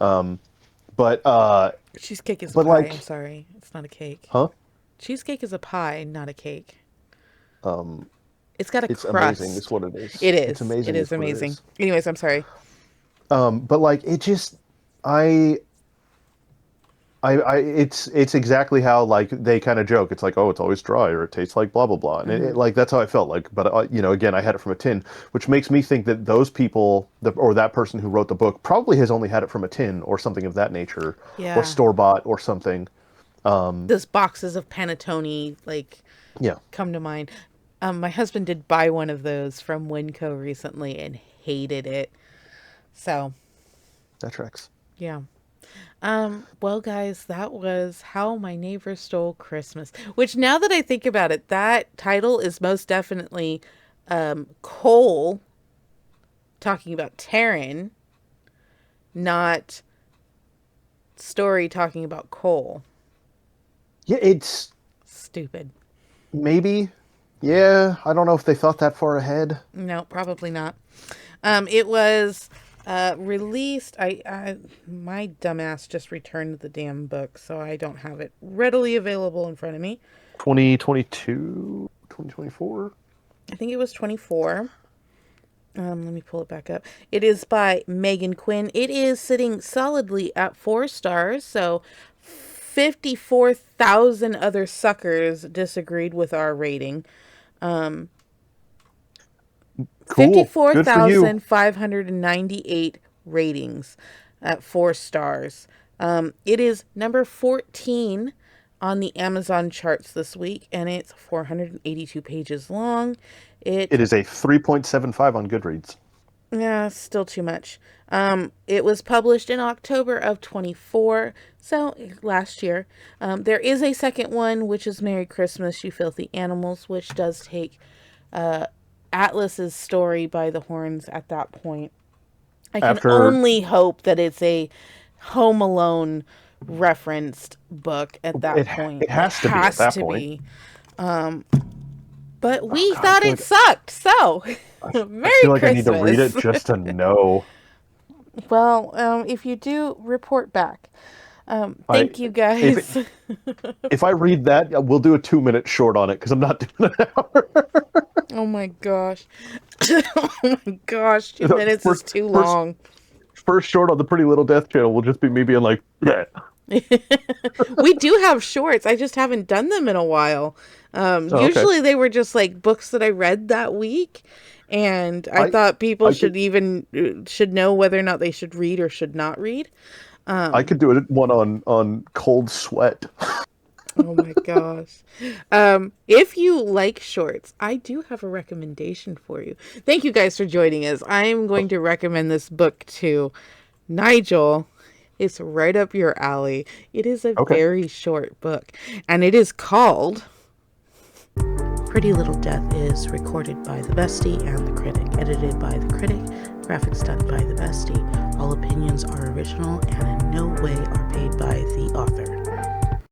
S2: Um, but
S1: Cheesecake is a
S2: but
S1: pie. I'm
S2: like,
S1: sorry. It's not a cake.
S2: huh?
S1: Cheesecake is a pie, not a cake.
S2: Um,
S1: It's got a
S2: it's amazing. It's
S1: crust.
S2: what it is.
S1: It
S2: It's
S1: is. It
S2: amazing.
S1: is
S2: It's what it
S1: amazing.
S2: is.
S1: Anyways, I'm sorry.
S2: But like, it just I it's exactly how like they kind of joke. It's like, oh, it's always dry or it tastes like blah blah blah, and
S1: Hmm.
S2: like that's how I felt like. But again, I had it from a tin, which makes me think that those people, or that person who wrote the book, probably has only had it from a tin or something of that nature, or
S1: Yeah.
S2: store bought or something.
S1: Those boxes of panettone like
S2: Yeah,
S1: come to mind. My husband did buy one of those from Winco recently and hated it. So
S2: that tracks.
S1: yeah. Well, guys, that was How My Neighbor Stole Christmas, which now that I think about it, that title is most definitely Cole talking about Taryn, not story talking about Cole.
S2: Yeah, it's
S1: Stupid.
S2: maybe. Yeah, I don't know if they thought that far ahead.
S1: No, probably not. It was released. I my dumbass just returned the damn book, so I don't have it readily available in front of me.
S2: 2022, 2024.
S1: I think it was 24. Let me pull it back up. It is by Megan Quinn. It is sitting solidly at 4 stars. So 54,000 other suckers disagreed with our rating.
S2: Cool. Good for you.
S1: 54,598 ratings at 4 stars. It is number 14 on the Amazon charts this week, and it's 482 pages long.
S2: It is a 3.75 on Goodreads.
S1: Yeah, still too much. It was published in October of 24, so last year. There is a second one, which is Merry Christmas, You Filthy Animals, which does take Atlas's story by the horns at that point. I can
S2: After
S1: only hope that it's a Home Alone referenced book at that point.
S2: it
S1: It
S2: has to be at
S1: has
S2: that
S1: to
S2: point.
S1: be. But
S2: Oh
S1: we
S2: God, I
S1: thought
S2: feel
S1: it
S2: like
S1: sucked, so
S2: I
S1: Merry
S2: feel like I need to read it
S1: Christmas.
S2: just to know.
S1: Well, if you do, report back.
S2: I
S1: Thank you
S2: if
S1: guys.
S2: if I read that, we'll do a 2 minute short on it because I'm not doing an hour.
S1: Oh my gosh. Oh my gosh, 2 minutes is
S2: First,
S1: too
S2: first,
S1: long.
S2: first short on the Pretty Little Death channel will just be me being like, yeah.
S1: We do have shorts. I just haven't done them in a while.
S2: Oh, okay.
S1: Usually they were just like books that I read that week, and I
S2: I
S1: thought people
S2: I
S1: should
S2: could
S1: even should know whether or not they should read or should not read.
S2: I could do it one on Cold Sweat.
S1: Oh my gosh. If you like shorts, I do have a recommendation for you. Thank you guys for joining us. I'm going to recommend this book to Nigel. It's right up your alley. It is a
S2: Okay.
S1: very short book, and it is called Pretty Little Death. Is recorded by the Bestie and the Critic, edited by the Critic, graphics done by the Bestie. All opinions are original and in no way are paid by the author.